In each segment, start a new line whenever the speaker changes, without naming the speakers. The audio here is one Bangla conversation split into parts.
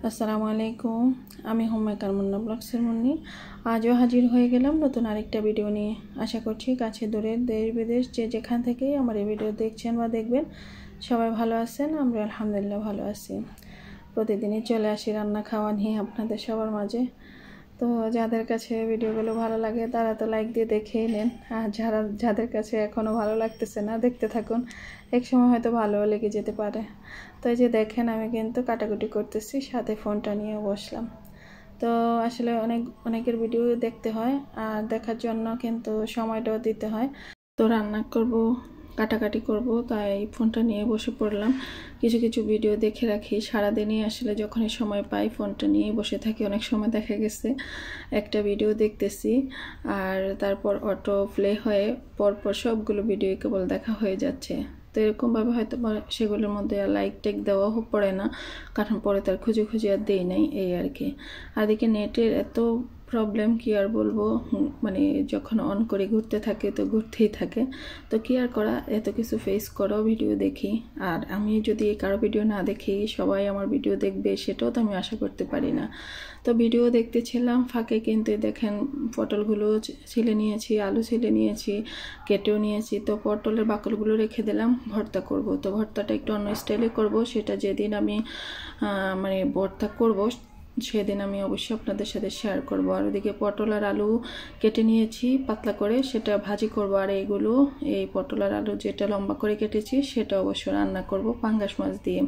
আসসালামু আলাইকুম। আমি হোমমেকার মুন্না ব্লগসের মুন্নি। আজও হাজির হয়ে গেলাম নতুন আরেকটা ভিডিও নিয়ে। আশা করছি কাছে দূরের দেশ বিদেশ যে যেখান থেকেই আমার এই ভিডিও দেখছেন বা দেখবেন সবাই ভালো আছেন। আমরা আলহামদুলিল্লাহ ভালো আছি। প্রতিদিনই চলে আসি রান্না খাওয়া নিয়ে আপনাদের সবার মাঝে। তো যাদের কাছে ভিডিওগুলো ভালো লাগে তারা তো লাইক দিয়ে দেখেই নেন, আর যাদের কাছে এখনও ভালো লাগতেছে না দেখতে থাকুন, এক সময় হয়তো ভালোও লেগে যেতে পারে। তো এই যে দেখেন আমি কিন্তু কাটাকুটি করতেছি, সাথে ফোনটা নিয়ে বসলাম। তো আসলে অনেকের ভিডিও দেখতে হয়, আর দেখার জন্য কিন্তু সময়টাও দিতে হয়। তো রান্না করব, কাটাকাটি করব, তাই ফোনটা নিয়ে বসে পড়লাম। কিছু কিছু ভিডিও দেখে রাখি সারাদিনই, আসলে যখনই সময় পাই ফোনটা নিয়ে বসে থাকি। অনেক সময় দেখা গেছে একটা ভিডিও দেখতেছি আর তারপর অটো প্লে হয়ে পরপর সবগুলো ভিডিও কেবল দেখা হয়ে যাচ্ছে। তো এরকমভাবে হয়তো সেগুলোর মধ্যে লাইক টেক দেওয়াও পড়ে না, কারণ পরে তার খুঁজে খুঁজে আর দেই নাই, এই আর কি। আর এদিকে নেটের এত প্রবলেম কি আর বলবো, মানে যখন অন করে ঘুরতে থাকে তো ঘুরতেই থাকে। তো কি আর করা, এত কিছু ফেস করাও ভিডিও দেখি। আর আমি যদি কারো ভিডিও না দেখি সবাই আমার ভিডিও দেখবে সেটাও তো আমি আশা করতে পারি না। তো ভিডিও দেখতেছিলাম ফাঁকে কিন্তু দেখেন পটলগুলো ছিলে নিয়েছি, আলু ছিলে নিয়েছি, কেটেও নিয়েছি। তো পটলের বাকলগুলো রেখে দিলাম, ভর্তা করব। তো ভর্তাটা একটু অন্য স্টাইলে করব, সেটা যেদিন আমি মানে ভর্তা করব সেদিন আমি অবশ্যই আপনাদের সাথে শেয়ার করব। আর ওদিকে পটল আর আলু কেটে নিয়েছি পাতলা করে, সেটা ভাজি করব। আর এইগুলো এই পটল আর আলু যেটা লম্বা করে কেটেছি সেটা অবশ্য রান্না করব পাঙ্গাস মাছ দিয়ে।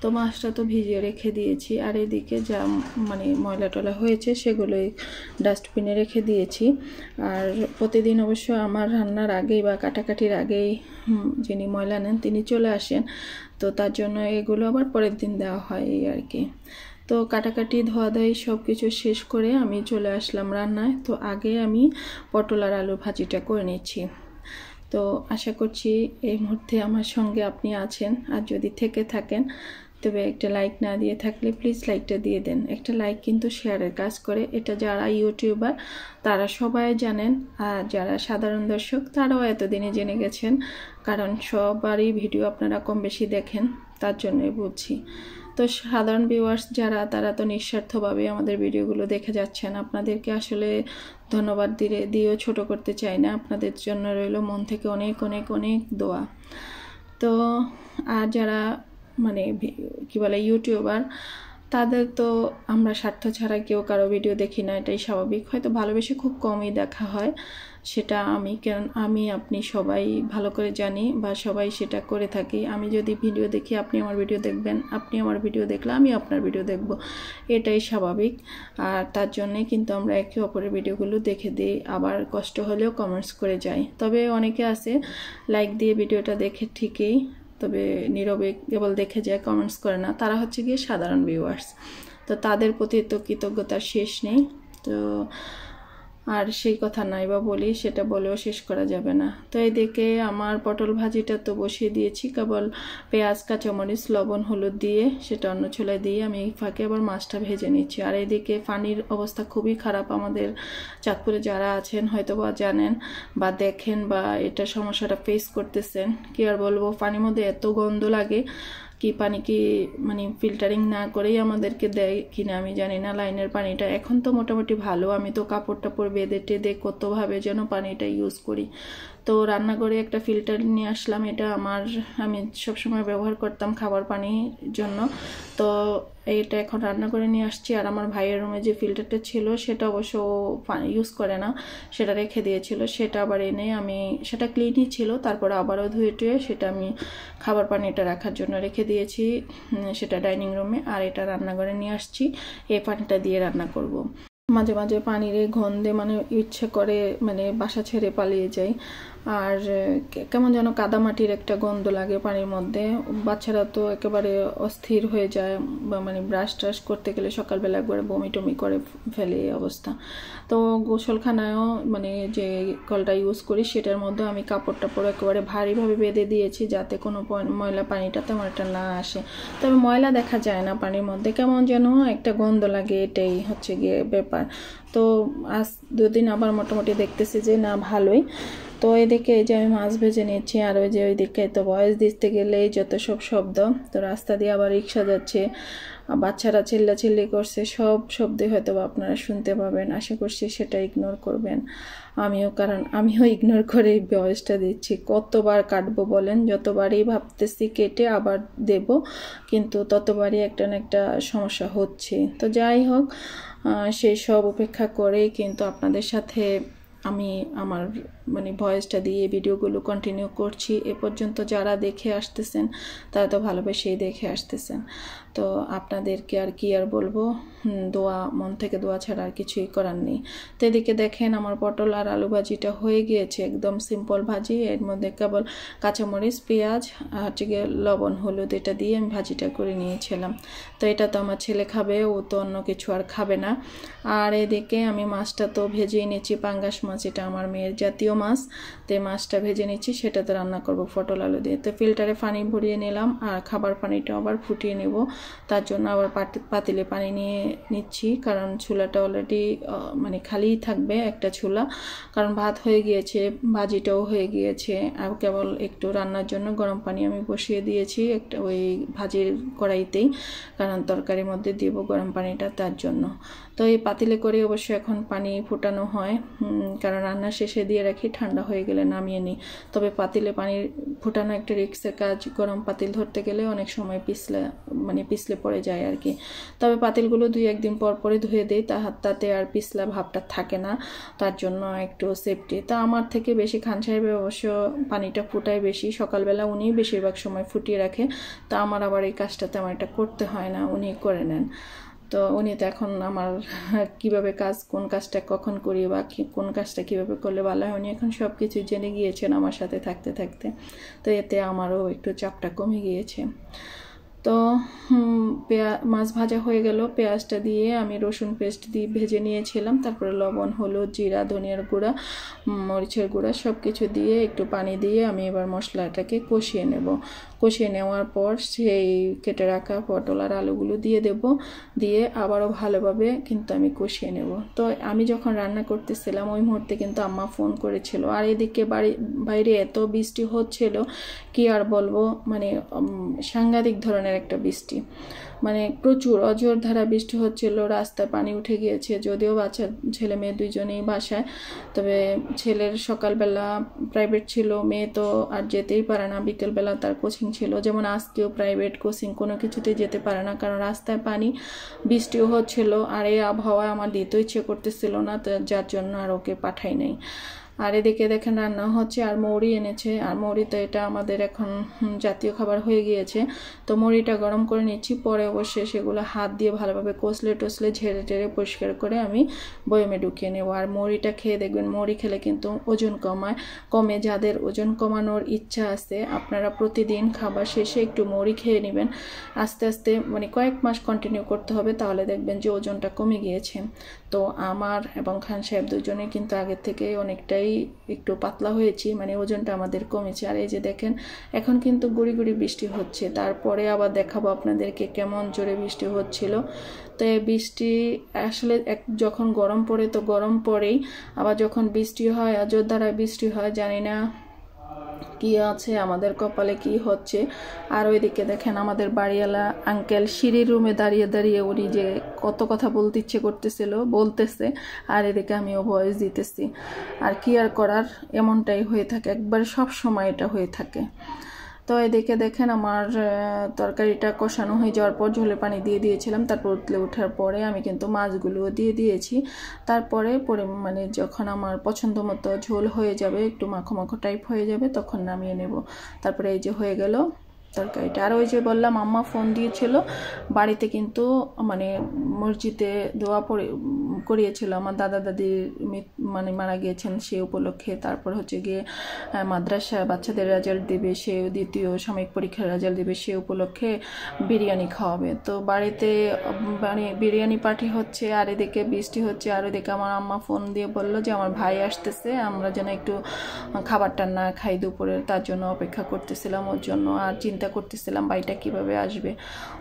তো মাছটা তো ভিজিয়ে রেখে দিয়েছি, আর এদিকে যা মানে ময়লা টলা হয়েছে সেগুলোই ডাস্টবিনে রেখে দিয়েছি। আর প্রতিদিন অবশ্য আমার রান্নার আগেই বা কাটাকাটির আগেই যিনি ময়লা নেন তিনি চলে আসেন, তো তার জন্য এগুলো আবার পরের দিন দেওয়া হয়, এই আর কি। তো কাটাকাটি ধোয়াধাই সব কিছু শেষ করে আমি চলে আসলাম রান্নায়। তো আগে আমি পটল আর আলু ভাজিটা করে নিচ্ছি। তো আশা করছি এই মুহূর্তে আমার সঙ্গে আপনি আছেন, আর যদি থেকে থাকেন তবে একটা লাইক না দিয়ে থাকলে প্লিজ লাইকটা দিয়ে দেন। একটা লাইক কিন্তু শেয়ারের কাজ করে। এটা যারা ইউটিউবার তারা সবাই জানেন, আর যারা সাধারণ দর্শক তারাও এতদিনে জেনে গেছেন, কারণ সবারই ভিডিও আপনারা কম বেশি দেখেন, তার জন্যই বলছি। তো সাধারণ ভিউয়ার্স যারা, তারা তো নিঃস্বার্থভাবে আমাদের ভিডিওগুলো দেখে যাচ্ছেন। আপনাদেরকে আসলে ধন্যবাদ দিয়েও ছোট করতে চাই না। আপনাদের জন্য রইল মন থেকে অনেক অনেক অনেক দোয়া। তো আর যারা মানে কি বলে ইউটিউবার, তাদের তো আমরা স্বার্থ ছাড়া কেউ কারো ভিডিও দেখি না, এটাই স্বাভাবিক। হয়তো ভালোবেসে খুব কমই দেখা হয়, সেটা আমি আপনি সবাই ভালো করে জানি, বা সবাই সেটা করে থাকি। আমি যদি ভিডিও দেখি আপনি আমার ভিডিও দেখবেন, আপনি আমার ভিডিও দেখলে আমি আপনার ভিডিও দেখব, এটাই স্বাভাবিক। আর তার জন্যে কিন্তু আমরা একে অপরের ভিডিওগুলো দেখে দিই, আবার কষ্ট হলেও কমেন্টস করে যাই। তবে অনেকে আছে লাইক দিয়ে ভিডিওটা দেখে ঠিকই, তবে নীরবে কেবল দেখে যায়, কমেন্টস করে না। তারা হচ্ছে গিয়ে সাধারণ ভিউয়ার্স। তো তাদের প্রতি তো কৃতজ্ঞতার শেষ নেই। তো আর সেই কথা নাই বা বলি, সেটা বলেও শেষ করা যাবে না। তো এইদিকে আমার পটল ভাজিটা তো বসিয়ে দিয়েছি, কেবল পেঁয়াজ কাঁচামরিচ লবণ হলুদ দিয়ে সেটা অন্য চুলায় দিয়ে আমি ফাঁকে আবার মাছটা ভেজে নিচ্ছি। আর এইদিকে পানির অবস্থা খুবই খারাপ আমাদের চাঁদপুরে, যারা আছেন হয়তো বা জানেন বা দেখেন বা এটা সমস্যাটা ফেস করতেছেন। কি আর বলবো, পানির মধ্যে এত গন্ধ লাগে, কি পানি কি মানে ফিল্টারিং না করেই আমাদেরকে দেয় কিনা আমি জানি না লাইনের পানিটা। এখন তো মোটামুটি ভালো, আমি তো কাপড় টাপড় বেঁধে টেঁধে কতভাবে যেন পানিটা ইউজ করি। তো রান্নাঘরে একটা ফিল্টার নিয়ে আসলাম, এটা আমি সবসময় ব্যবহার করতাম খাবার পানির জন্য। তো এটা এখন রান্না করে নিয়ে আসছি। আর আমার ভাইয়ের রুমে যে ফিল্টারটা ছিল সেটা অবশ্য ইউজ করে না, সেটা রেখে দিয়েছিল। সেটা আবার এনে আমি, সেটা ক্লিনই ছিল, তারপর আবারও ধুয়ে টুয়ে সেটা আমি খাবার পানিটা রাখার জন্য রেখে দিয়েছি, সেটা ডাইনিং রুমে। আর এটা রান্নাঘরে নিয়ে আসছি, এই পানিটা দিয়ে রান্না করব। মাঝে মাঝে পানির গন্ধে মানে ইচ্ছে করে মানে বাসা ছেড়ে পালিয়ে যাই। আর কেমন যেন কাদামাটির একটা গন্ধ লাগে পানির মধ্যে। বাচ্চারা তো একেবারে অস্থির হয়ে যায়, বা মানে ব্রাশ ট্রাশ করতে গেলে সকালবেলা একবারে বমি টমি করে ফেলে এই অবস্থা। তো গোসলখানায়ও মানে যে কলটা ইউজ করি সেটার মধ্যে আমি কাপড় টাপড় একেবারে ভারীভাবে বেঁধে দিয়েছি, যাতে কোনো ময়লা পানিটা তেমন একটা না আসে। তবে ময়লা দেখা যায় না পানির মধ্যে, কেমন যেন একটা গন্ধ লাগে, এটাই হচ্ছে গিয়ে ব্যাপার। তো আজ দুদিন আবার মোটামুটি দেখতেছি যে না ভালোই। তো এদিকে এই যে আমি মাছ ভেজে নিচ্ছি, আর ওই যে ওইদিকে তো ভয়েস দিতে গেলেই যত সব শব্দ। তো রাস্তা দিয়ে আবার রিক্সা যাচ্ছে, বাচ্চারা চিল্লাচিল্লি করছে, সব শব্দে হয়তো আপনারা শুনতে পাবেন। আশা করছি সেটা ইগনোর করবেন। কারণ আমিও ইগনোর করে ভয়েসটা দিচ্ছি। কতবার কাটবো বলেন? যতবারই ভাবতেছি কেটে আবার দেব, কিন্তু ততবারই একটা না একটা সমস্যা হচ্ছে। তো যাই হোক, সেই সব উপেক্ষা করেই কিন্তু আপনাদের সাথে আমি আমার ভয়েসটা দিয়ে ভিডিওগুলো কন্টিনিউ করছি। এ পর্যন্ত যারা দেখে আসতেছেন তারা তো ভালোবেসেই দেখে আসতেছেন। তো আপনাদেরকে আর কি আর বলবো, দোয়া, মন থেকে দোয়া ছাড়া আর কিছুই করার নেই। তো এদিকে দেখেন আমার পটল আর আলু ভাজিটা হয়ে গিয়েছে, একদম সিম্পল ভাজি। এর মধ্যে কেবল কাঁচামরিচ, পেঁয়াজ আর লবণ, হলুদ এটা দিয়ে আমি ভাজিটা করে নিয়েছিলাম। তো এটা তো আমার ছেলে খাবে, ও তো অন্য কিছু আর খাবে না। আর এদিকে আমি মাছটা তো ভেজেই নিচ্ছি, পাঙ্গাস মাছ, এটা আমার মেয়ের জাতীয় মাছ। তো মাছটা ভেজে নিচ্ছি, সেটা তো রান্না করব পটল আলু দিয়ে। তো ফিল্টারে পানি ভরিয়ে নিলাম, আর খাবার পানিটা আবার ফুটিয়ে নেব। তার জন্য আবার পাতিলে পানি নিয়ে নিচ্ছি, কারণ চুলাটা অলরেডি খালিই থাকবে একটা চুলা, কারণ ভাত হয়ে গিয়েছে, ভাজিটাও হয়ে গিয়েছে। আর কেবল একটু রান্নার জন্য গরম পানি আমি বসিয়ে দিয়েছি একটা ওই ভাজির কড়াইতেই, কারণ তরকারির মধ্যে দেব গরম পানিটা, তার জন্য। তো এই পাতিলে করে অবশ্যই এখন পানি ফুটানো হয়, কারণ রান্না শেষে দিয়ে রাখি, ঠান্ডা হয়ে গেলে নামিয়ে নিই। তবে পাতিলে পানি ফুটানো একটা রিস্কের কাজ, গরম পাতিল ধরতে গেলে অনেক সময় পিছলে পড়ে যায় আর কি। তবে পাতিলগুলো 2-1 দিন পর পরে ধুয়ে দিই, তাতে আর পিছলা ভাবটা থাকে না, তার জন্য একটু সেফটি। তা আমার থেকে বেশি খান সাহেব অবশ্য পানিটা ফুটায় বেশি, সকালবেলা উনি বেশিরভাগ সময় ফুটিয়ে রাখে। তা আমার আবার এই কাজটাতে আমার এটা করতে হয় না, উনি করে নেন। তো উনি তো এখন আমার কিভাবে কোন কাজটা কখন করি বা কোন কাজটা কিভাবে করলে ভালো হয়, উনি এখন সব কিছু জেনে গিয়েছেন আমার সাথে থাকতে থাকতে। তো এতে আমারও একটু চাপটা কমে গিয়েছে। তো মাছ ভাজা হয়ে গেল, পেঁয়াজটা দিয়ে আমি রসুন পেস্ট দিয়ে ভেজে নিয়েছিলাম। তারপরে লবণ, হলুদ, জিরা, ধনিয়ার গুঁড়া, মরিচের গুঁড়া সব কিছু দিয়ে একটু পানি দিয়ে আমি এবার মশলাটাকে কষিয়ে নেব। কষিয়ে নেওয়ার পর সেই কেটে রাখা পটল আর আলুগুলো দিয়ে দেব, দিয়ে আবারও ভালোভাবে কিন্তু আমি কষিয়ে নেব। তো আমি যখন রান্না করতেছিলাম ওই মুহূর্তে কিন্তু আম্মা ফোন করেছিল, আর এদিকে বাইরে এত বৃষ্টি হচ্ছিল, কি আর বলবো, সাংঘাতিক ধরনের একটা বৃষ্টি, প্রচুর অঝোর ধারা বৃষ্টি হচ্ছিল। রাস্তায় পানি উঠে গিয়েছে, যদিও বাচ্চা ছেলে মেয়ে দুইজনেই বাসায়। তবে ছেলের সকালবেলা প্রাইভেট ছিল, মেয়ে তো আর যেতেই পারে না, বিকেলবেলা তার কোচিং ছিল। যেমন আজকেও প্রাইভেট কোচিং কোনো কিছুতে যেতে পারে না, কারণ রাস্তায় পানি, বৃষ্টিও হচ্ছিল। আর এই আবহাওয়ায় আমার দিতে ইচ্ছে করতেছিল না, তো যার জন্য আর ওকে পাঠাই নাই। আর এদিকে দেখেন রান্না হচ্ছে, আর মৌরি এনেছে, আর মৌরি তো এটা আমাদের এখন জাতীয় খাবার হয়ে গিয়েছে। তো মৌরিটা গরম করে নিচ্ছি, পরে অবশ্যই সেগুলো হাত দিয়ে ভালোভাবে কষলে ঝেড়ে টেড়ে পরিষ্কার করে আমি বয়মে ঢুকিয়ে নেব। আর মৌরিটা খেয়ে দেখবেন, মৌরি খেলে কিন্তু ওজন কমে। যাদের ওজন কমানোর ইচ্ছা আছে, আপনারা প্রতিদিন খাবার শেষে একটু মৌরি খেয়ে নেবেন। আস্তে আস্তে কয়েক মাস কন্টিনিউ করতে হবে, তাহলে দেখবেন যে ওজনটা কমে গিয়েছে। তো আমার এবং খান সাহেব দুজনে কিন্তু আগের থেকে অনেকটাই একটু পাতলা হয়েছি, ওজনটা আমাদের কমেছে। আর এই যে দেখেন এখন কিন্তু গুড়ি গুড়ি বৃষ্টি হচ্ছে, তারপরে আবার দেখাবো আপনাদেরকে কেমন জোরে বৃষ্টি হচ্ছিল। তো এই বৃষ্টি আসলে যখন গরম পড়ে তো গরম পড়েই, আবার যখন বৃষ্টি হয় জোর ধারায় বৃষ্টি হয়, জানি না কি আছে আমাদের কপালে, কি হচ্ছে। আর ওইদিকে দেখেন আমাদের বাড়িওয়ালা আঙ্কেল সিঁড়ির রুমে দাঁড়িয়ে দাঁড়িয়ে উনি যে কত কথা বলতে ইচ্ছে বলতেছে, আর এদিকে আমিও ভয়েস দিতেছি। আর কি আর করার, এমনটাই হয়ে থাকে, একবারে সব সময় এটা হয়ে থাকে। তো এদিকে দেখেন আমার তরকারিটা কষানো হয়ে যাওয়ার পর ঝোলে পানি দিয়ে দিয়েছিলাম। তারপর উতলে ওঠার পরে আমি কিন্তু মাছগুলোও দিয়ে দিয়েছি। তারপরে যখন আমার পছন্দ মতো ঝোল হয়ে যাবে, একটু মাখো মাখো টাইপ হয়ে যাবে, তখন নামিয়ে নেব। তারপরে এই যে হয়ে গেল তরকারিটা। আর ওই যে বললাম আম্মা ফোন দিয়েছিল, বাড়িতে কিন্তু মসজিদে দোয়া করিয়েছিল, আমার দাদা দাদির মারা গিয়েছেন সে উপলক্ষে। তারপর হচ্ছে গিয়ে মাদ্রাসা বাচ্চাদের রেজাল্ট দেবে, সে দ্বিতীয় সাময়িক পরীক্ষার রেজাল্ট দেবে, সে উপলক্ষে বিরিয়ানি খাওয়াবে। তো বাড়িতে বিরিয়ানি পার্টি হচ্ছে, আর এদিকে বৃষ্টি হচ্ছে। আর এদিকে আমার আম্মা ফোন দিয়ে বললো যে আমার ভাই আসতেছে, আমরা যেন একটু খাবারটা না খাই দুপুরের, তার জন্য অপেক্ষা করতেছিলাম ওর জন্য। আর চিন্তা করতেছিলাম ভাইটা কিভাবে আসবে।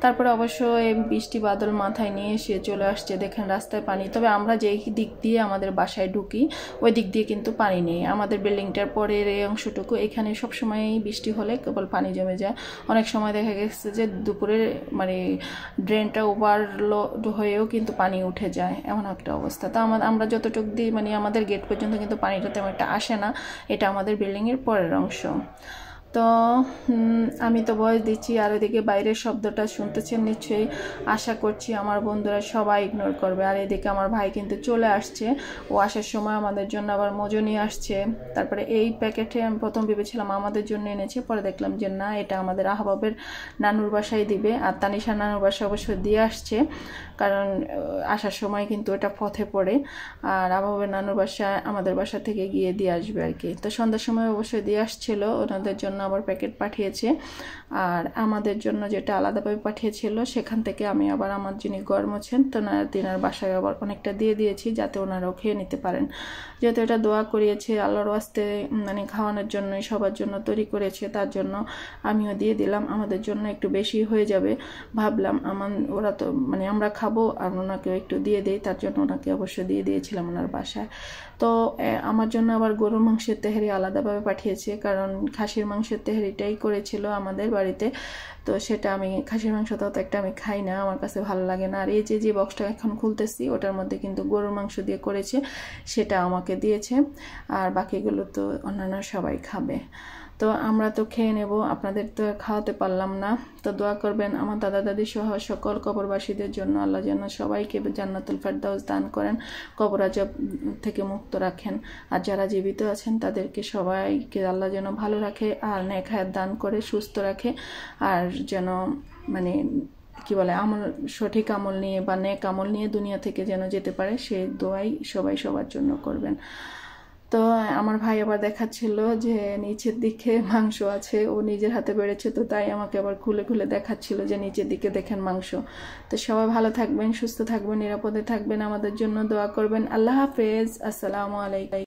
তারপরে অবশ্য এই বৃষ্টি বাদল মাথায় নিয়ে সে চলে আসছে, দেখেন রাস্তায় পানি। তবে আমরা যেই দিক দিয়ে আমাদের বাসায় ঢুকি ওই দিক দিয়ে কিন্তু পানি নেই। আমাদের বিল্ডিংটার পরের এই অংশটুকু, এখানে সবসময়ই বৃষ্টি হলে কেবল পানি জমে যায়। অনেক সময় দেখা গেছে যে দুপুরে মানে ড্রেনটা ওভারলোড হয়েও কিন্তু পানি উঠে যায়, এমন একটা অবস্থা। তো আমরা যতটুকু দিই মানে আমাদের গেট পর্যন্ত কিন্তু পানিটা তেমন একটা আসে না। এটা আমাদের বিল্ডিংয়ের পরের অংশ। তো আমি তো ভয়েস দিচ্ছি, আর ওইদিকে বাইরের শব্দটা শুনতেছেন নিশ্চয়ই। আশা করছি আমার বন্ধুরা সবাই ইগনোর করবে। আর এদিকে আমার ভাই কিন্তু চলে আসছে, ও আসার সময় আমাদের জন্য আবার মজো নিয়ে আসছে। তারপরে এই প্যাকেটে আমি প্রথম ভেবেছিলাম আমাদের জন্য এনেছে, পরে দেখলাম যে না, এটা আমাদের আহবাবের নানুর বাসায় দিবে। আর তানিশার নানুর বাসায় অবশ্যই দিয়ে আসছে, কারণ আসার সময় কিন্তু এটা পথে পড়ে। আর আহবাবের নানুর বাসায় আমাদের বাসা থেকে গিয়ে দিয়ে আসবে আর কি। তো সন্ধ্যার সময় অবশ্যই দিয়ে আসছিল, ওনাদের জন্য আবার প্যাকেট পাঠিয়েছে। আর আমাদের জন্য যেটা আলাদাভাবে পাঠিয়েছিল সেখান থেকে আমি আবার আমার যিনি ঘর মোছেন তো তিনার বাসায় আবার অনেকটা দিয়ে দিয়েছি, যাতে ওনারাও খেয়ে নিতে পারেন। যেহেতু এটা দোয়া করিয়েছে আল্লাহর ওয়াস্তে, মানে খাওয়ানোর জন্য সবার জন্য তৈরি করেছে, তার জন্য আমিও দিয়ে দিলাম। আমাদের জন্য একটু বেশি হয়ে যাবে ভাবলাম, ওরা তো মানে আমরা খাবো আর ওনাকেও একটু দিয়ে দিই, তার জন্য ওনাকে অবশ্যই দিয়ে দিয়েছিলাম ওনার বাসায়। তো আমার জন্য আবার গরুর মাংসের তেহারি আলাদাভাবে পাঠিয়েছে, কারণ খাসির মাংসের তেহারিটাই করেছিল আমাদের বাড়িতে। তো সেটা আমি খাসির মাংস তো একটা আমি খাই না, আমার কাছে ভালো লাগে না। আর এই যে বক্সটা এখন খুলতেছি ওটার মধ্যে কিন্তু গরুর মাংস দিয়ে করেছে, সেটা আমাকে দিয়েছে। আর বাকিগুলো তো অন্যান্য সবাই খাবে। তো আমরা তো খেয়ে নেব, আপনাদের তো খাওয়াতে পারলাম না। তো দোয়া করবেন আমার দাদা দাদি সহ সকল কবরবাসীদের জন্য, আল্লাহ যেন সবাইকে জান্নাতুল ফেরদাউস দান করেন, কবর আযাব থেকে মুক্ত রাখেন। আর যারা জীবিত আছেন তাদেরকে সবাইকে আল্লাহ যেন ভালো রাখে আর নেক হায়াত দান করে সুস্থ রাখে। আর যেন মানে কি বলে আমল, সঠিক আমল নিয়ে বা নেক আমল নিয়ে দুনিয়া থেকে যেন যেতে পারে, সেই দোয়াই সবাই সবার জন্য করবেন। তো আমার ভাই আবার দেখাচ্ছিল যে নিচের দিকে মাংস আছে, ও নিজের হাতে বেড়েছে, তো তাই আমাকে আবার খুলে খুলে দেখাচ্ছিল যে নিচের দিকে দেখেন মাংস। তো সবাই ভালো থাকবেন, সুস্থ থাকবেন, নিরাপদে থাকবেন, আমাদের জন্য দোয়া করবেন। আল্লাহ হাফেজ, আসসালামু আলাইকুম।